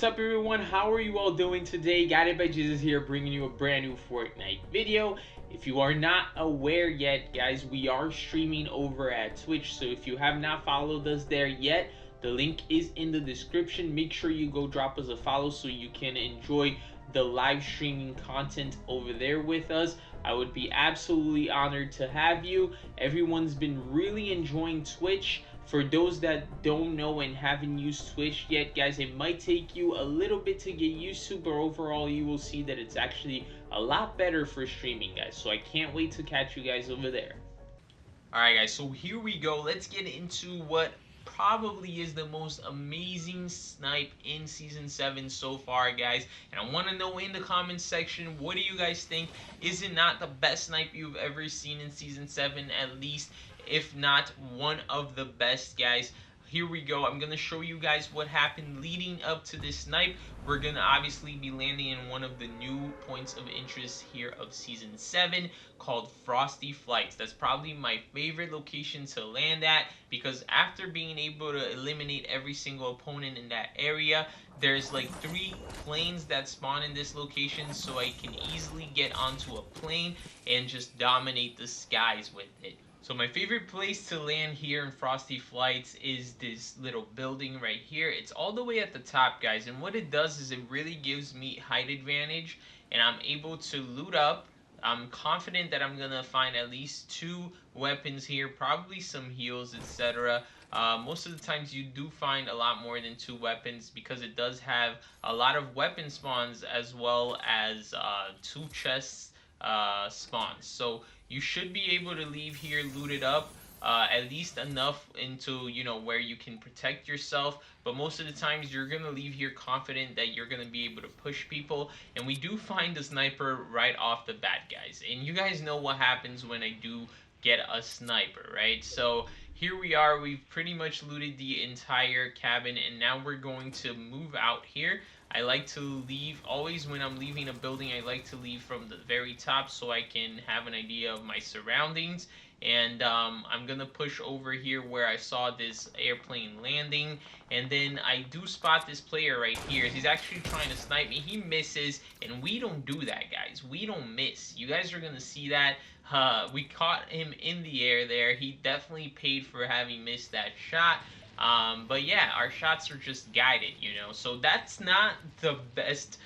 up everyone, how are you all doing today? Guided by Jesus here, bringing you a brand new Fortnite video. If you are not aware yet, guys, we are streaming over at Twitch, so if you have not followed us there yet, the link is in the description. Make sure you go drop us a follow so you can enjoy the live streaming content over there with us. I would be absolutely honored to have you. Everyone's been really enjoying Twitch. For those that don't know and haven't used Twitch yet, guys, it might take you a little bit to get used to, but overall you will see that it's actually a lot better for streaming, guys. So I can't wait to catch you guys over there. Alright guys, so here we go. Let's get into what probably is the most amazing snipe in Season 7 so far, guys. And I want to know in the comments section, what do you guys think? Is it not the best snipe you've ever seen in Season 7, at least? If not one of the best, guys. Here we go. I'm gonna show you guys what happened leading up to this snipe. We're gonna obviously be landing in one of the new points of interest here of Season 7 called Frosty Flights. That's probably my favorite location to land at, because after being able to eliminate every single opponent in that area, there's like 3 planes that spawn in this location, so I can easily get onto a plane and just dominate the skies with it. So my favorite place to land here in Frosty Flights is this little building right here. It's all the way at the top, guys, and what it does is it really gives me height advantage, and I'm able to loot up. I'm confident that I'm gonna find at least 2 weapons here, probably some heals, etc. Most of the times you do find a lot more than 2 weapons, because it does have a lot of weapon spawns as well as 2 chests spawns. So you should be able to leave here looted up, at least enough into, you know, where you can protect yourself. But most of the times you're gonna leave here confident that you're gonna be able to push people. And we do find the sniper right off the bat, guys, and you guys know what happens when I do get a sniper, right? So here we are. We've pretty much looted the entire cabin, and now we're going to move out here. I like to leave, always when I'm leaving a building, I like to leave from the very top so I can have an idea of my surroundings. And I'm gonna push over here where I saw this airplane landing, and then I do spot this player right here. He's actually trying to snipe me. He misses, and we don't do that, guys. We don't miss. You guys are gonna see that. We caught him in the air there. He definitely paid for having missed that shot. But yeah, our shots are just guided, you know. So that's not the best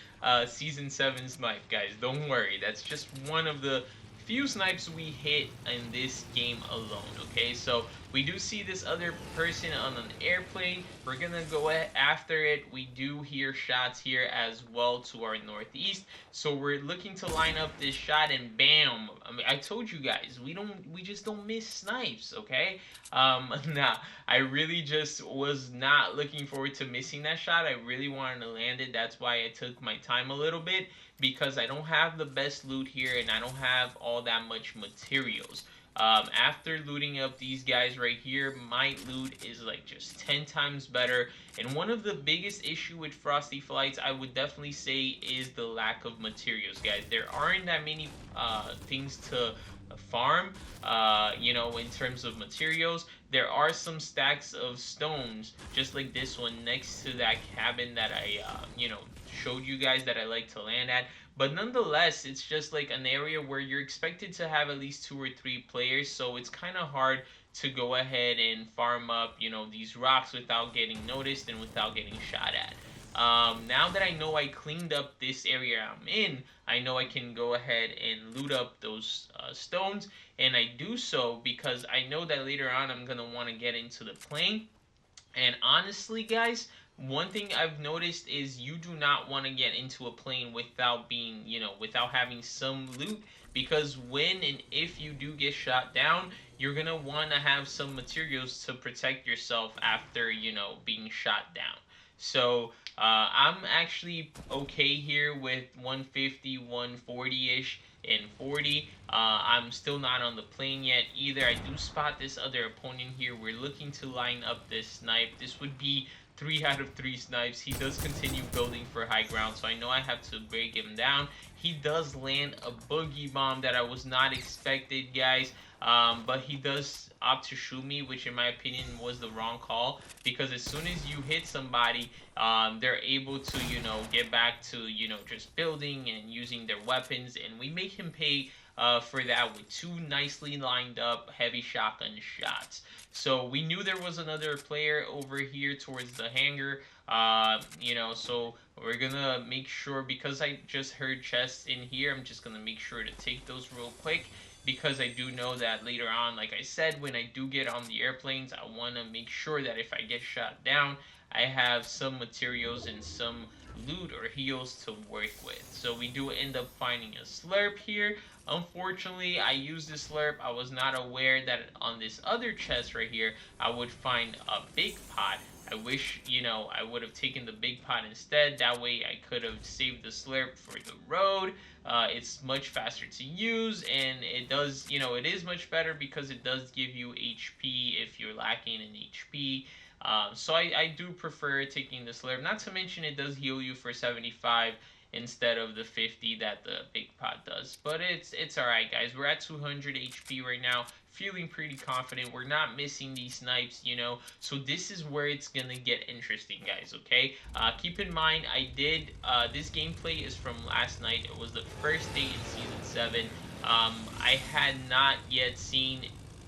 Season 7 snipe, guys. Don't worry. That's just one of the few snipes we hit in this game alone, okay? So we do see this other person on an airplane. We're gonna go after it. We do hear shots here as well to our northeast, so we're looking to line up this shot, and bam. I mean, I told you guys, we just don't miss snipes, okay? Nah, I really just was not looking forward to missing that shot. I really wanted to land it. That's why I took my time a little bit, because I don't have the best loot here, and I don't have all that much materials. After looting up these guys right here, my loot is like just 10 times better. And one of the biggest issue with Frosty Flights, I would definitely say, is the lack of materials, guys. There aren't that many things to farm, you know, in terms of materials. There are some stacks of stones, just like this one next to that cabin that I, you know, showed you guys that I like to land at. But nonetheless, it's just like an area where you're expected to have at least 2 or 3 players, so it's kind of hard to go ahead and farm up, you know, these rocks without getting noticed and without getting shot at. Now that I know I cleaned up this area I'm in, I know I can go ahead and loot up those stones, and I do so because I know that later on I'm gonna want to get into the plane. And honestly, guys, one thing I've noticed is you do not want to get into a plane without being, you know, without having some loot, because when and if you do get shot down, you're gonna want to have some materials to protect yourself after, you know, being shot down. So I'm actually okay here with 150, 140-ish, and 40. I'm still not on the plane yet either. I do spot this other opponent here. We're looking to line up this snipe. This would be 3 out of 3 snipes. He does continue building for high ground, so I know I have to break him down. He does land a boogie bomb that I was not expected, guys. But he does opt to shoot me, which in my opinion was the wrong call, because as soon as you hit somebody, they're able to, get back to, just building and using their weapons, and we make him pay for that with two nicely lined up heavy shotgun shots. So we knew there was another player over here towards the hangar, so we're gonna make sure, because I just heard chests in here, I'm just gonna make sure to take those real quick, because I do know that later on, like I said, when I do get on the airplanes, I want to make sure that if I get shot down, I have some materials and some loot or heals to work with. So we do end up finding a slurp here. Unfortunately, I used this slurp. I was not aware that on this other chest right here, I would find a big pot. I wish, I would have taken the big pot instead. That way I could have saved the slurp for the road. It's much faster to use, and it does, it is much better because it does give you HP if you're lacking in HP. So I do prefer taking the slurp. Not to mention it does heal you for 75 instead of the 50 that the big pot does. But it's alright, guys. We're at 200 HP right now. Feeling pretty confident. We're not missing these snipes, So this is where it's gonna get interesting, guys, okay? Keep in mind, this gameplay is from last night. It was the first day in Season 7. I had not yet seen,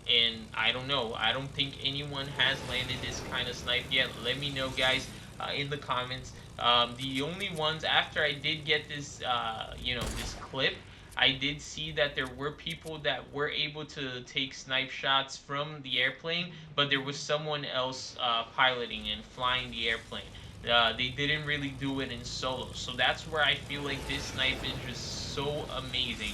and I don't know, I don't think anyone has landed this kind of snipe yet. Let me know, guys, in the comments. The only ones, after I did get this, this clip, I did see that there were people that were able to take snipe shots from the airplane, but there was someone else piloting and flying the airplane. They didn't really do it in solo, so that's where I feel like this snipe is just so amazing,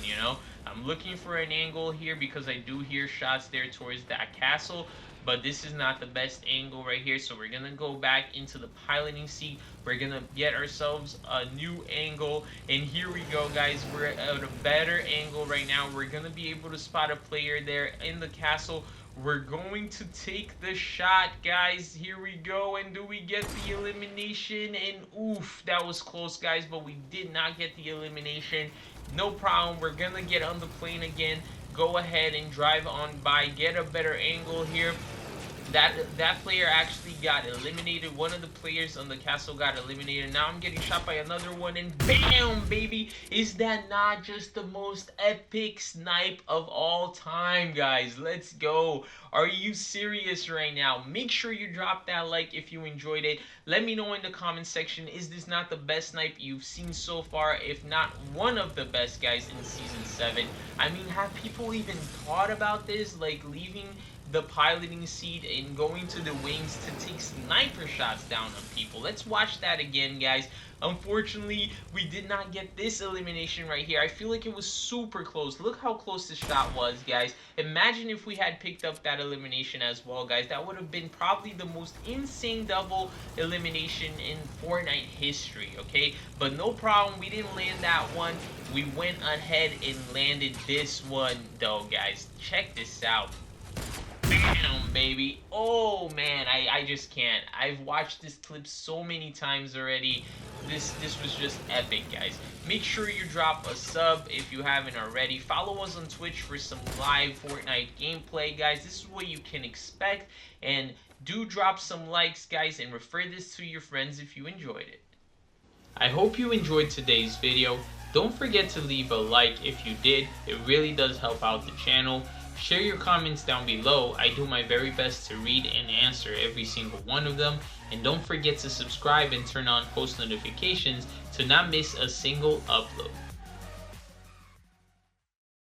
I'm looking for an angle here because I do hear shots there towards that castle, but this is not the best angle right here, so we're gonna go back into the piloting seat. We're gonna get ourselves a new angle, and here we go, guys. We're at a better angle right now. We're gonna be able to spot a player there in the castle. We're going to take the shot, guys. Here we go, and do we get the elimination? And oof, that was close, guys, but we did not get the elimination. No problem, we're gonna get on the plane again, go ahead and drive on by, get a better angle here. That player actually got eliminated. One of the players on the castle got eliminated. Now I'm getting shot by another one, and bam, baby! Is that not just the most epic snipe of all time, guys? Let's go. Are you serious right now? Make sure you drop that like if you enjoyed it. Let me know in the comment section, is this not the best snipe you've seen so far? If not one of the best, guys, in Season 7. I mean, have people even thought about this? Like, leaving the piloting seat and going to the wings to take sniper shots down on people. Let's watch that again, guys. Unfortunately, we did not get this elimination right here. I feel like it was super close. Look how close this shot was, guys. Imagine if we had picked up that elimination as well, guys. That would have been probably the most insane double elimination in Fortnite history, okay? But no problem. We didn't land that one. We went ahead and landed this one, though, guys. Check this out. Bam, baby. Oh man, I just can't. I've watched this clip so many times already. This was just epic, guys. Make sure you drop a sub if you haven't already. Follow us on Twitch for some live Fortnite gameplay, guys. This is what you can expect. And do drop some likes, guys, and refer this to your friends if you enjoyed it. I hope you enjoyed today's video. Don't forget to leave a like if you did. It really does help out the channel. Share your comments down below. I do my very best to read and answer every single one of them. And don't forget to subscribe and turn on post notifications to not miss a single upload.